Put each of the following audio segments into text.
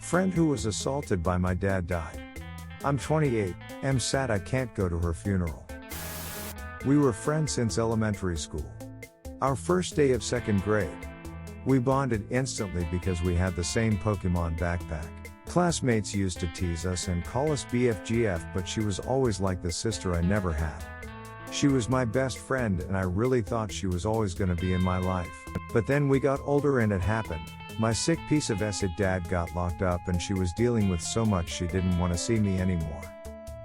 Friend who was assaulted by my dad died. I'm 28, am sad I can't go to her funeral. We were friends since elementary school. Our first day of second grade. We bonded instantly because we had the same Pokemon backpack. Classmates used to tease us and call us BFGF, but she was always like the sister I never had. She was my best friend and I really thought she was always gonna be in my life. But then we got older and it happened. My sick piece of acid dad got locked up and she was dealing with so much she didn't want to see me anymore.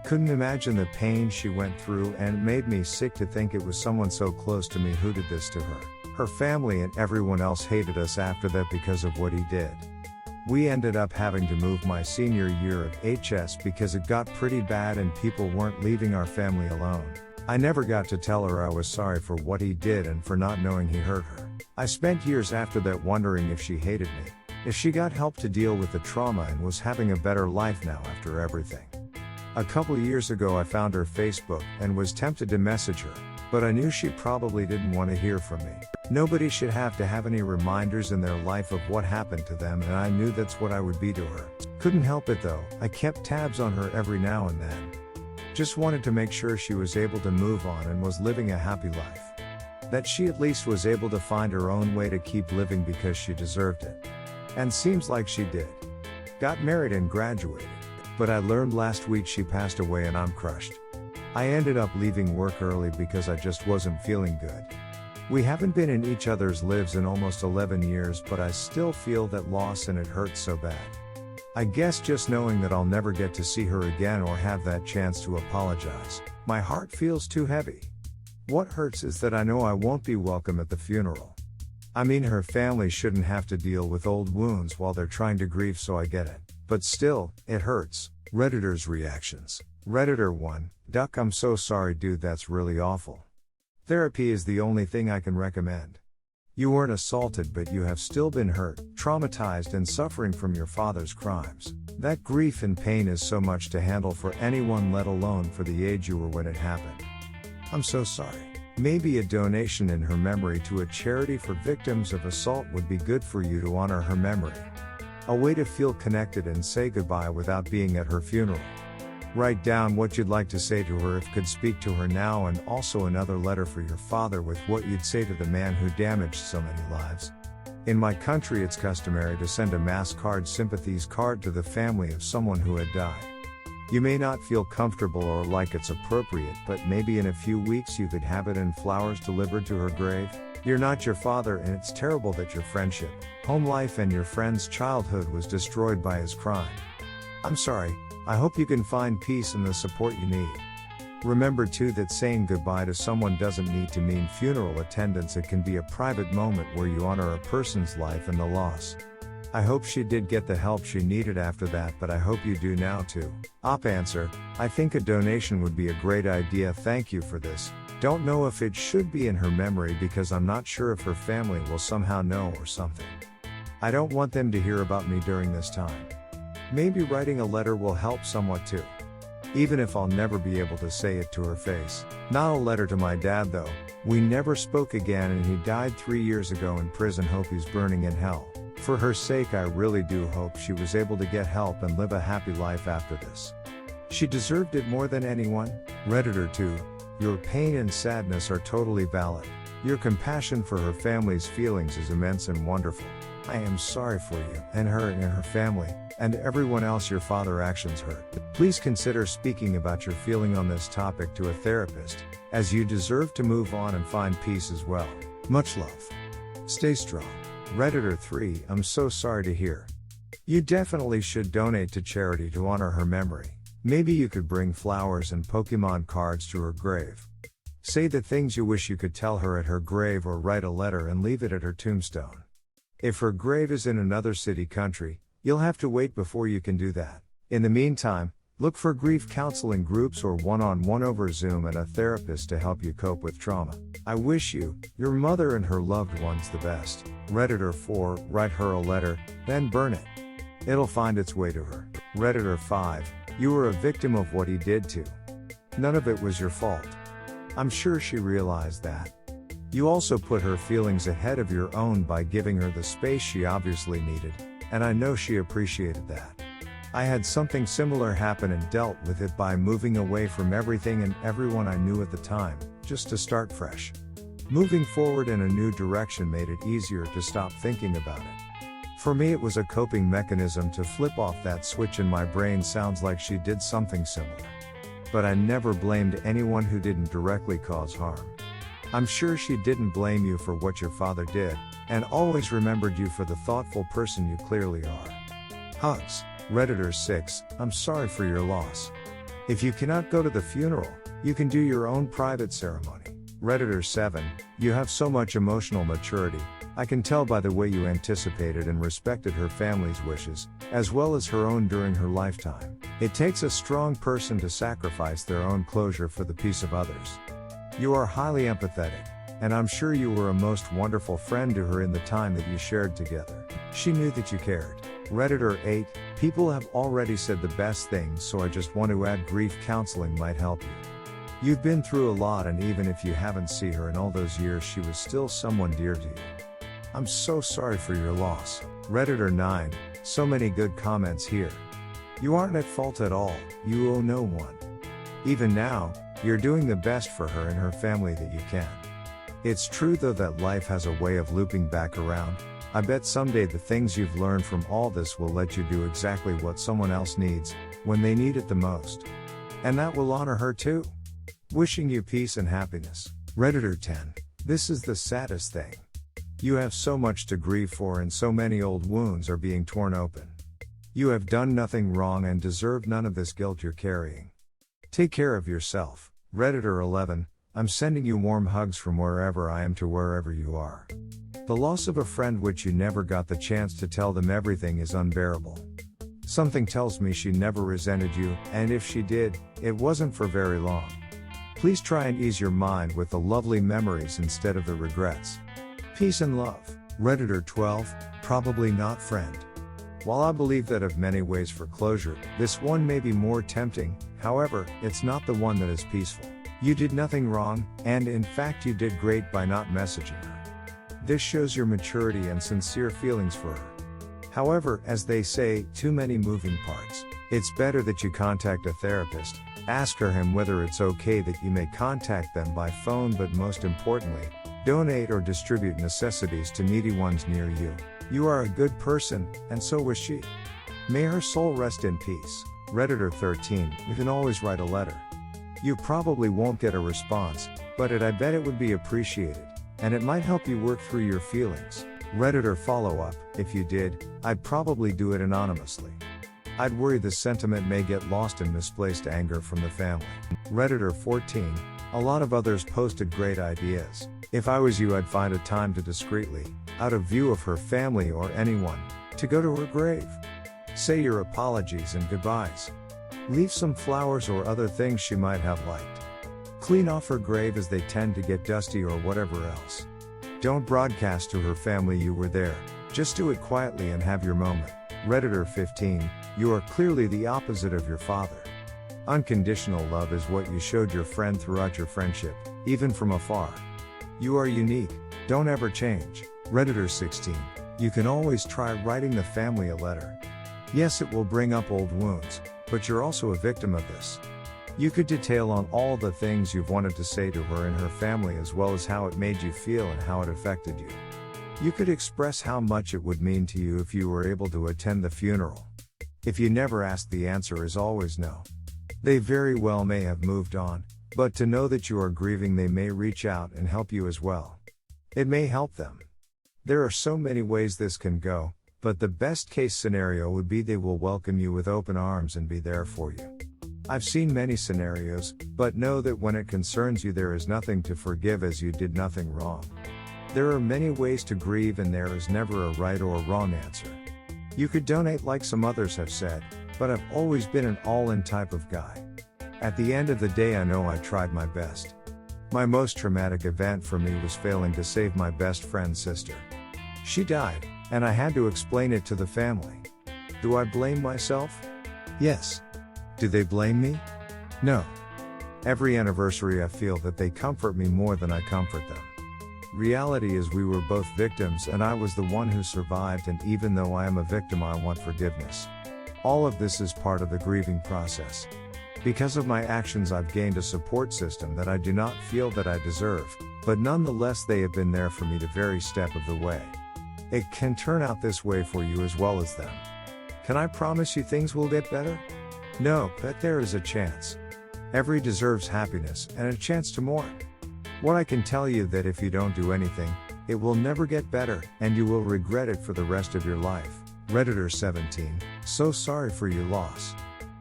Couldn't imagine the pain she went through and it made me sick to think it was someone so close to me who did this to her. Her family and everyone else hated us after that because of what he did. We ended up having to move my senior year of HS because it got pretty bad and people weren't leaving our family alone. I never got to tell her I was sorry for what he did and for not knowing he hurt her. I spent years after that wondering if she hated me, if she got help to deal with the trauma and was having a better life now after everything. A couple years ago I found her Facebook and was tempted to message her, but I knew she probably didn't want to hear from me. Nobody should have to have any reminders in their life of what happened to them, and I knew that's what I would be to her. Couldn't help it though, I kept tabs on her every now and then. Just wanted to make sure she was able to move on and was living a happy life. That she at least was able to find her own way to keep living because she deserved it. And seems like she did. Got married and graduated. But I learned last week she passed away and I'm crushed. I ended up leaving work early because I just wasn't feeling good. We haven't been in each other's lives in almost 11 years, but I still feel that loss and it hurts so bad. I guess just knowing that I'll never get to see her again or have that chance to apologize, my heart feels too heavy. What hurts is that I know I won't be welcome at the funeral. I mean, her family shouldn't have to deal with old wounds while they're trying to grieve, so I get it. But still, it hurts. Redditors' reactions. Redditor 1, Duck, I'm so sorry dude, that's really awful. Therapy is the only thing I can recommend. You weren't assaulted, but you have still been hurt, traumatized and suffering from your father's crimes. That grief and pain is so much to handle for anyone, let alone for the age you were when it happened. I'm so sorry. Maybe a donation in her memory to a charity for victims of assault would be good for you to honor her memory. A way to feel connected and say goodbye without being at her funeral. Write down what you'd like to say to her if could speak to her now, and also another letter for your father with what you'd say to the man who damaged so many lives. In my country it's customary to send a mass card sympathies card to the family of someone who had died. You may not feel comfortable or like it's appropriate, but maybe in a few weeks you could have it in flowers delivered to her grave. You're not your father and it's terrible that your friendship, home life and your friend's childhood was destroyed by his crime. I'm sorry, I hope you can find peace and the support you need. Remember too that saying goodbye to someone doesn't need to mean funeral attendance, it can be a private moment where you honor a person's life and the loss. I hope she did get the help she needed after that, but I hope you do now too. Op answer, I think a donation would be a great idea, thank you for this. Don't know if it should be in her memory because I'm not sure if her family will somehow know or something. I don't want them to hear about me during this time. Maybe writing a letter will help somewhat too. Even if I'll never be able to say it to her face. Not a letter to my dad though. We never spoke again and he died 3 years ago in prison. Hope he's burning in hell. For her sake I really do hope she was able to get help and live a happy life after this. She deserved it more than anyone. Redditor 2, your pain and sadness are totally valid. Your compassion for her family's feelings is immense and wonderful. I am sorry for you, and her family, and everyone else your father's actions hurt. Please consider speaking about your feeling on this topic to a therapist, as you deserve to move on and find peace as well. Much love. Stay strong. Redditor 3, I'm so sorry to hear. You definitely should donate to charity to honor her memory. Maybe you could bring flowers and Pokemon cards to her grave. Say the things you wish you could tell her at her grave, or write a letter and leave it at her tombstone. If her grave is in another city, country, you'll have to wait before you can do that. In the meantime, look for grief counseling groups or one-on-one over Zoom and a therapist to help you cope with trauma. I wish you, your mother and her loved ones the best. Redditor 4, write her a letter, then burn it. It'll find its way to her. Redditor 5, you were a victim of what he did too. None of it was your fault. I'm sure she realized that. You also put her feelings ahead of your own by giving her the space she obviously needed. and I know she appreciated that. I had something similar happen and dealt with it by moving away from everything and everyone I knew at the time, just to start fresh. Moving forward in a new direction made it easier to stop thinking about it. For me, it was a coping mechanism to flip off that switch in my brain. Sounds like she did something similar. But I never blamed anyone who didn't directly cause harm. I'm sure she didn't blame you for what your father did, and always remembered you for the thoughtful person you clearly are. Hugs. Redditor 6, I'm sorry for your loss. If you cannot go to the funeral, you can do your own private ceremony. Redditor 7, you have so much emotional maturity. I can tell by the way you anticipated and respected her family's wishes, as well as her own during her lifetime. It takes a strong person to sacrifice their own closure for the peace of others. You are highly empathetic, and I'm sure you were a most wonderful friend to her in the time that you shared together. She knew that you cared. Redditor 8, people have already said the best things, so I just want to add grief counseling might help you. You've been through a lot, and even if you haven't seen her in all those years, she was still someone dear to you. I'm so sorry for your loss. Redditor 9, so many good comments here. You aren't at fault at all, you owe no one. Even now, you're doing the best for her and her family that you can. It's true though that life has a way of looping back around. I bet someday the things you've learned from all this will let you do exactly what someone else needs, when they need it the most. And that will honor her too. Wishing you peace and happiness. Redditor 10, this is the saddest thing. You have so much to grieve for and so many old wounds are being torn open. You have done nothing wrong and deserve none of this guilt you're carrying. Take care of yourself. Redditor 11, I'm sending you warm hugs from wherever I am to wherever you are. The loss of a friend which you never got the chance to tell them everything is unbearable. Something tells me she never resented you, and if she did, it wasn't for very long. Please try and ease your mind with the lovely memories instead of the regrets. Peace and love. Redditor 12, probably not friend. While I believe that of many ways for closure, this one may be more tempting, however, it's not the one that is peaceful. You did nothing wrong, and in fact you did great by not messaging her. This shows your maturity and sincere feelings for her. However, as they say, too many moving parts. It's better that you contact a therapist, ask him whether it's okay that you may contact them by phone, but most importantly, donate or distribute necessities to needy ones near you. You are a good person, and so was she. May her soul rest in peace. Redditor 13, you can always write a letter. You probably won't get a response, but I bet it would be appreciated, and it might help you work through your feelings. Redditor follow-up, if you did, I'd probably do it anonymously. I'd worry the sentiment may get lost in misplaced anger from the family. Redditor 14, a lot of others posted great ideas. If I was you, I'd find a time to discreetly, out of view of her family or anyone, to go to her grave. Say your apologies and goodbyes. Leave some flowers or other things she might have liked. Clean off her grave as they tend to get dusty or whatever else. Don't broadcast to her family you were there, just do it quietly and have your moment. Redditor 15, you are clearly the opposite of your father. Unconditional love is what you showed your friend throughout your friendship, even from afar. You are unique, don't ever change. Redditor 16, you can always try writing the family a letter. Yes, it will bring up old wounds, but you're also a victim of this. You could detail on all the things you've wanted to say to her and her family, as well as how it made you feel and how it affected you. You could express how much it would mean to you if you were able to attend the funeral. If you never ask, the answer is always no. They very well may have moved on, but to know that you are grieving, they may reach out and help you as well. It may help them. There are so many ways this can go, but the best case scenario would be they will welcome you with open arms and be there for you. I've seen many scenarios, but know that when it concerns you, there is nothing to forgive, as you did nothing wrong. There are many ways to grieve, and there is never a right or wrong answer. You could donate like some others have said, but I've always been an all-in type of guy. At the end of the day, I know I tried my best. My most traumatic event for me was failing to save my best friend's sister. She died, and I had to explain it to the family. Do I blame myself? Yes. Do they blame me? No. Every anniversary I feel that they comfort me more than I comfort them. Reality is we were both victims and I was the one who survived, and even though I am a victim I want forgiveness. All of this is part of the grieving process. Because of my actions I've gained a support system that I do not feel that I deserve, but nonetheless they have been there for me the very step of the way. It can turn out this way for you as well as them. Can I promise you things will get better? No, but there is a chance. Every deserves happiness and a chance to mourn. What I can tell you that if you don't do anything, it will never get better, and you will regret it for the rest of your life. Redditor 17, so sorry for your loss.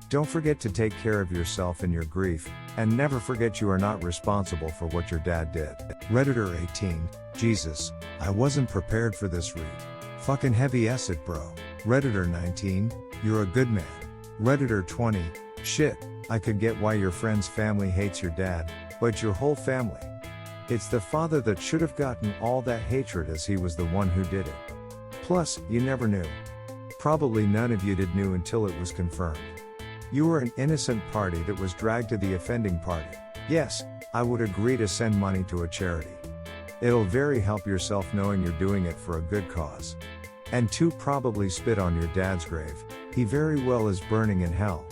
Don't forget to take care of yourself in your grief, and never forget you are not responsible for what your dad did. Redditor 18, Jesus, I wasn't prepared for this read. Fucking heavy acid bro. Redditor 19, you're a good man. Redditor 20, shit, I could get why your friend's family hates your dad, but your whole family. It's the father that should have gotten all that hatred as he was the one who did it. Plus, you never knew. Probably none of you did knew until it was confirmed. You were an innocent party that was dragged to the offending party. Yes, I would agree to send money to a charity. It'll very help yourself knowing you're doing it for a good cause. And 2, probably spit on your dad's grave. He very well is burning in hell.